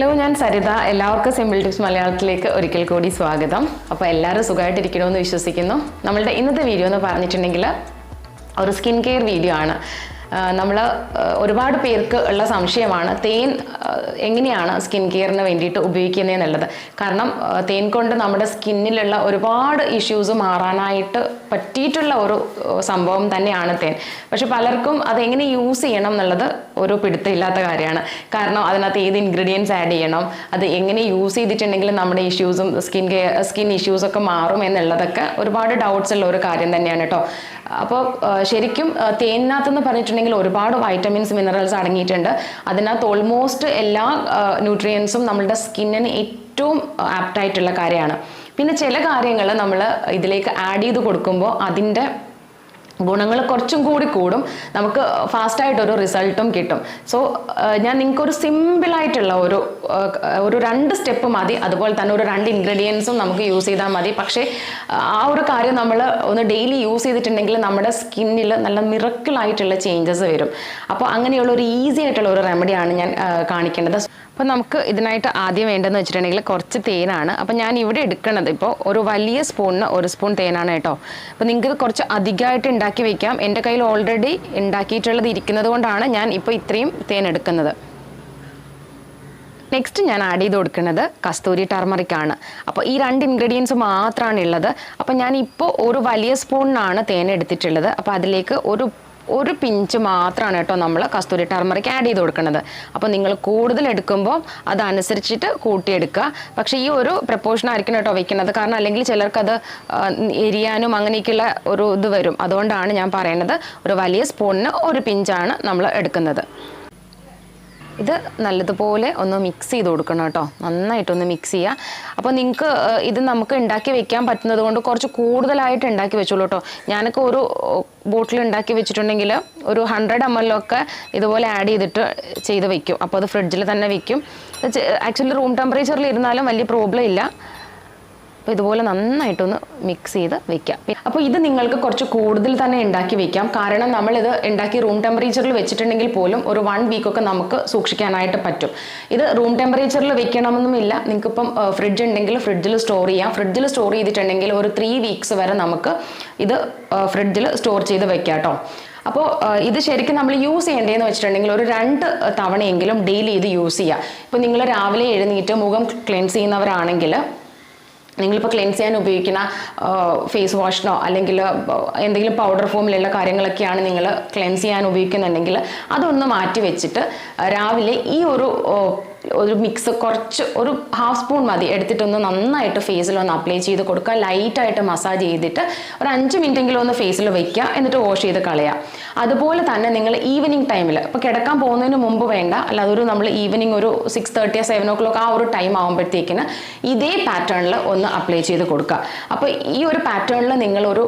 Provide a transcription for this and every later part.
Hello, ഞാൻ സരിത. എല്ലാവർക്കും simple tips മലയാളത്തിലേക്ക് ഒരിക്കൽ കൂടി സ്വാഗതം. അപ്പോൾ എല്ലാവരും സുഖമായിട്ടിരിക്കണമെന്ന് വിശ്വസിക്കുന്നു. നമ്മളുടെ ഇന്നത്തെ വീഡിയോ എന്ന് പറഞ്ഞിട്ടുണ്ടെങ്കിൽ ഒരു സ്കിൻ കെയർ വീഡിയോ ആണ്. നമ്മൾ ഒരുപാട് പേർക്ക് ഉള്ള സംശയമാണ് തേൻ എങ്ങനെയാണ് സ്കിൻ കെയറിന് വേണ്ടിയിട്ട് ഉപയോഗിക്കുന്നതെന്നുള്ളത്. കാരണം തേൻ കൊണ്ട് നമ്മുടെ സ്കിന്നിലുള്ള ഒരുപാട് ഇഷ്യൂസ് മാറാനായിട്ട് പറ്റിയിട്ടുള്ള ഒരു സംഭവം തന്നെയാണ് തേൻ. പക്ഷെ പലർക്കും അതെങ്ങനെ യൂസ് ചെയ്യണം എന്നുള്ളത് ഒരു പിടുത്തമില്ലാത്ത കാര്യമാണ്. കാരണം അതിനകത്ത് ഏത് ഇൻഗ്രീഡിയൻസ് ആഡ് ചെയ്യണം, അത് എങ്ങനെ യൂസ് ചെയ്തിട്ടുണ്ടെങ്കിൽ നമ്മുടെ ഇഷ്യൂസും സ്കിൻ ഇഷ്യൂസൊക്കെ മാറും എന്നുള്ളതൊക്കെ ഒരുപാട് ഡൗട്ട്സ് ഉള്ള ഒരു കാര്യം തന്നെയാണ് കേട്ടോ. അപ്പോൾ ശരിക്കും തേനിനകത്തെന്ന് പറഞ്ഞിട്ടുണ്ടെങ്കിൽ ഒരുപാട് വൈറ്റമിൻസ്, മിനറൽസ് അടങ്ങിയിട്ടുണ്ട്. അതിനകത്ത് ഓൾമോസ്റ്റ് എല്ലാ ന്യൂട്രിയൻസും നമ്മളുടെ സ്കിന്നിന് ഏറ്റവും ആപ്റ്റായിട്ടുള്ള കാര്യമാണ്. പിന്നെ ചില കാര്യങ്ങൾ നമ്മൾ ഇതിലേക്ക് ആഡ് ചെയ്ത് കൊടുക്കുമ്പോൾ അതിൻ്റെ ഗുണങ്ങൾ കുറച്ചും കൂടി കൂടും, നമുക്ക് ഫാസ്റ്റായിട്ടൊരു റിസൾട്ടും കിട്ടും. സോ ഞാൻ നിങ്ങൾക്കൊരു സിമ്പിളായിട്ടുള്ള ഒരു 2 സ്റ്റെപ്പ് മതി. അതുപോലെ തന്നെ ഒരു 2 ഇൻഗ്രീഡിയൻസും നമുക്ക് യൂസ് ചെയ്താൽ മതി. പക്ഷേ ആ ഒരു കാര്യം നമ്മൾ ഒന്ന് ഡെയിലി യൂസ് ചെയ്തിട്ടുണ്ടെങ്കിൽ നമ്മുടെ സ്കിന്നിൽ നല്ല മിറക്കിളായിട്ടുള്ള ചേഞ്ചസ് വരും. അപ്പോൾ അങ്ങനെയുള്ള ഒരു ഈസി ആയിട്ടുള്ള ഒരു റെമഡിയാണ് ഞാൻ കാണിക്കേണ്ടത്. അപ്പോൾ നമുക്ക് ഇതിനായിട്ട് ആദ്യം വേണ്ടതെന്ന് വെച്ചിട്ടുണ്ടെങ്കിൽ കുറച്ച് തേനാണ്. അപ്പോൾ ഞാൻ ഇവിടെ എടുക്കുന്നത് ഇപ്പോൾ ഒരു വലിയ സ്പൂണിന് 1 സ്പൂൺ തേനാണ് കേട്ടോ. അപ്പോൾ നിങ്ങൾക്ക് കുറച്ച് അധികമായിട്ട് ഉണ്ടാക്കി വെക്കാം. എൻ്റെ കയ്യിൽ ഓൾറെഡി ഉണ്ടാക്കിയിട്ടുള്ളത് ഇരിക്കുന്നത് കൊണ്ടാണ് ഞാൻ ഇപ്പോൾ ഇത്രയും തേൻ എടുക്കുന്നത്. നെക്സ്റ്റ് ഞാൻ ആഡ് ചെയ്ത് കൊടുക്കുന്നത് കസ്തൂരി ടർമറിക് ആണ്. അപ്പോൾ ഈ 2 ഇൻഗ്രീഡിയൻസ് മാത്രമാണ് ഉള്ളത്. അപ്പോൾ ഞാൻ ഇപ്പോൾ ഒരു വലിയ സ്പൂണിനാണ് തേൻ എടുത്തിട്ടുള്ളത്. അപ്പോൾ അതിലേക്ക് ഒരു പിഞ്ച് മാത്രമാണ് കേട്ടോ നമ്മൾ കസ്തൂരി ടർമറിക് ആഡ് ചെയ്ത് കൊടുക്കുന്നത്. അപ്പോൾ നിങ്ങൾ കൂടുതൽ എടുക്കുമ്പോൾ അതനുസരിച്ചിട്ട് കൂട്ടിയെടുക്കുക. പക്ഷേ ഈ ഒരു പ്രപ്പോർഷൻ ആയിരിക്കണം കേട്ടോ വെക്കുന്നത്. കാരണം അല്ലെങ്കിൽ ചിലർക്കത് എരിയാനും അങ്ങനെയൊക്കെയുള്ള ഒരു ഇത് വരും. അതുകൊണ്ടാണ് ഞാൻ പറയുന്നത് ഒരു വലിയ സ്പൂണിന് 1 പിഞ്ചാണ് നമ്മൾ എടുക്കുന്നത്. ഇത് നല്ലതുപോലെ ഒന്ന് മിക്സ് ചെയ്ത് കൊടുക്കണം കേട്ടോ. നന്നായിട്ടൊന്ന് മിക്സ് ചെയ്യുക. അപ്പോൾ നിങ്ങൾക്ക് ഇത് നമുക്ക് ഉണ്ടാക്കി വെക്കാൻ പറ്റുന്നത് കൊണ്ട് കുറച്ച് കൂടുതലായിട്ട് ഉണ്ടാക്കി വെച്ചോളൂ കേട്ടോ. ഞാനൊക്കെ ഒരു ബോട്ടിൽ ഉണ്ടാക്കി വെച്ചിട്ടുണ്ടെങ്കിൽ ഒരു 100 ml ഇതുപോലെ ആഡ് ചെയ്ത് വെക്കും. അപ്പോൾ അത് ഫ്രിഡ്ജിൽ തന്നെ വെക്കും. ആക്ച്വലി റൂം ടെമ്പറേച്ചറിൽ ഇരുന്നാലും വലിയ പ്രോബ്ലം ഇല്ല. അപ്പോൾ ഇതുപോലെ നന്നായിട്ടൊന്ന് മിക്സ് ചെയ്ത് വെക്കാം. അപ്പോൾ ഇത് നിങ്ങൾക്ക് കുറച്ച് കൂടുതൽ തന്നെ ഉണ്ടാക്കി വെക്കാം. കാരണം നമ്മളിത് ഉണ്ടാക്കി റൂം ടെമ്പറേച്ചറിൽ വെച്ചിട്ടുണ്ടെങ്കിൽ പോലും ഒരു 1 വീക്കൊക്കെ നമുക്ക് സൂക്ഷിക്കാനായിട്ട് പറ്റും. ഇത് റൂം ടെമ്പറേച്ചറിൽ വെക്കണമെന്നുമില്ല. നിങ്ങൾക്കിപ്പം ഫ്രിഡ്ജ് ഉണ്ടെങ്കിൽ ഫ്രിഡ്ജിൽ സ്റ്റോർ ചെയ്യാം. ഫ്രിഡ്ജിൽ സ്റ്റോർ ചെയ്തിട്ടുണ്ടെങ്കിൽ ഒരു 3 വീക്സ് വരെ നമുക്ക് ഇത് ഫ്രിഡ്ജിൽ സ്റ്റോർ ചെയ്ത് വെക്കാം കേട്ടോ. അപ്പോൾ ഇത് ശരിക്കും നമ്മൾ യൂസ് ചെയ്യേണ്ടതെന്ന് വെച്ചിട്ടുണ്ടെങ്കിൽ ഒരു 2 തവണയെങ്കിലും ഡെയിലി ഇത് യൂസ് ചെയ്യുക. ഇപ്പോൾ നിങ്ങൾ രാവിലെ എഴുന്നേറ്റ് മുഖം ക്ലെൻസ് ചെയ്യുന്നവരാണെങ്കിൽ നിങ്ങളിപ്പോൾ ക്ലെൻസ് ചെയ്യാൻ ഉപയോഗിക്കുന്ന ഫേസ് വാഷിനോ അല്ലെങ്കിൽ എന്തെങ്കിലും പൗഡർ ഫോമിലുള്ള കാര്യങ്ങളൊക്കെയാണ് നിങ്ങൾ ക്ലെൻസ് ചെയ്യാൻ ഉപയോഗിക്കുന്നുണ്ടെങ്കിൽ അതൊന്ന് മാറ്റി വെച്ചിട്ട് രാവിലെ ഈ ഒരു മിക്സ് കുറച്ച് ഒരു 1/2 സ്പൂൺ മതി എടുത്തിട്ടൊന്ന് നന്നായിട്ട് ഫേസിലൊന്ന് അപ്ലൈ ചെയ്ത് കൊടുക്കുക. ലൈറ്റായിട്ട് മസാജ് ചെയ്തിട്ട് ഒരു 5 മിനിറ്റെങ്കിലും ഒന്ന് ഫേസിൽ വയ്ക്കുക. എന്നിട്ട് വാഷ് ചെയ്ത് കളയാം. അതുപോലെ തന്നെ നിങ്ങൾ ഈവനിങ് ടൈമിൽ ഇപ്പോൾ കിടക്കാൻ പോകുന്നതിന് മുമ്പ് വേണ്ട, അല്ലാതെ നമ്മൾ ഈവനിങ് ഒരു 6:30 7 o'clock ആ ഒരു ടൈം ആകുമ്പോഴത്തേക്കിന് ഇതേ പാറ്റേണിൽ ഒന്ന് അപ്ലൈ ചെയ്ത് കൊടുക്കുക. അപ്പോൾ ഈ ഒരു പാറ്റേണിൽ നിങ്ങൾ ഒരു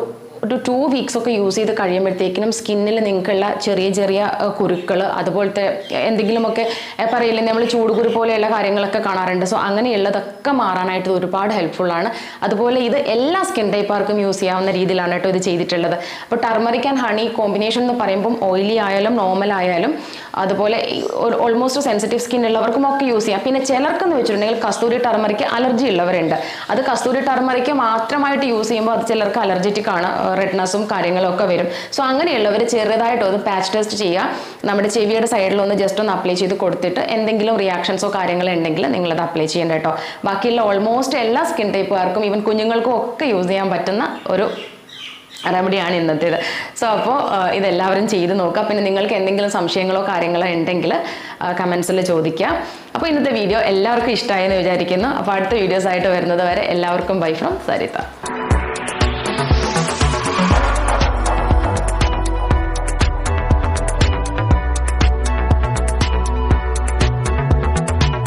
2 വീക്സ് ഒക്കെ യൂസ് ചെയ്ത് കഴിയുമ്പോഴത്തേക്കിനും സ്കിന്നിൽ നിങ്ങൾക്കുള്ള ചെറിയ കുരുക്കൾ, അതുപോലത്തെ എന്തെങ്കിലുമൊക്കെ പറയില്ലേ നമ്മൾ ചൂടുകുരു പോലെയുള്ള കാര്യങ്ങളൊക്കെ കാണാറുണ്ട്. സോ അങ്ങനെയുള്ളതൊക്കെ മാറാനായിട്ട് ഒരുപാട് ഹെൽപ്ഫുള്ളാണ്. അതുപോലെ ഇത് എല്ലാ സ്കിൻ ടൈപ്പാർക്കും യൂസ് ചെയ്യാവുന്ന രീതിയിലാണ് കേട്ടോ ഇത് ചെയ്തിട്ടുള്ളത്. അപ്പോൾ ടർമറിക് ആൻഡ് ഹണി കോമ്പിനേഷൻ എന്ന് പറയുമ്പം ഓയിലി ആയാലും നോർമൽ ആയാലും അതുപോലെ ഓൾമോസ്റ്റ് സെൻസിറ്റീവ് സ്കിൻ ഉള്ളവർക്കും ഒക്കെ യൂസ് ചെയ്യാം. പിന്നെ ചിലർക്കെന്ന് വെച്ചിട്ടുണ്ടെങ്കിൽ കസ്തൂരി ടർമറിക്ക് അലർജി ഉള്ളവരുണ്ട്. അത് കസ്തൂരി ടർമറിക്ക് മാത്രമായിട്ട് യൂസ് ചെയ്യുമ്പോൾ അത് ചിലർക്ക് അലർജറ്റിക് ആണ്, റെഡ്നസും കാര്യങ്ങളും ഒക്കെ വരും. സോ അങ്ങനെയുള്ളവർ ചെറുതായിട്ടൊന്ന് പാച്ച് ടെസ്റ്റ് ചെയ്യുക. നമ്മുടെ ചെവിയുടെ സൈഡിലൊന്ന് ജസ്റ്റ് ഒന്ന് അപ്ലൈ ചെയ്ത് കൊടുത്തിട്ട് എന്തെങ്കിലും റിയാക്ഷൻസോ കാര്യങ്ങളോ ഉണ്ടെങ്കിൽ നിങ്ങളത് അപ്ലൈ ചെയ്യേണ്ട കേട്ടോ. ബാക്കിയുള്ള ഓൾമോസ്റ്റ് എല്ലാ സ്കിൻ ടൈപ്പുകാർക്കും ഈവൻ കുഞ്ഞുങ്ങൾക്കും ഒക്കെ യൂസ് ചെയ്യാൻ പറ്റുന്ന ഒരു റെമഡിയാണ് ഇന്നത്തേത്. സോ അപ്പോൾ ഇതെല്ലാവരും ചെയ്ത് നോക്കുക. പിന്നെ നിങ്ങൾക്ക് എന്തെങ്കിലും സംശയങ്ങളോ കാര്യങ്ങളോ ഉണ്ടെങ്കിൽ കമൻസിൽ ചോദിക്കുക. അപ്പോൾ ഇന്നത്തെ വീഡിയോ എല്ലാവർക്കും ഇഷ്ടമായെന്ന് വിചാരിക്കുന്നു. അപ്പോൾ അടുത്ത വീഡിയോസ് ആയിട്ട് വരുന്നത് വരെ എല്ലാവർക്കും ബൈ ഫ്രം സരിത.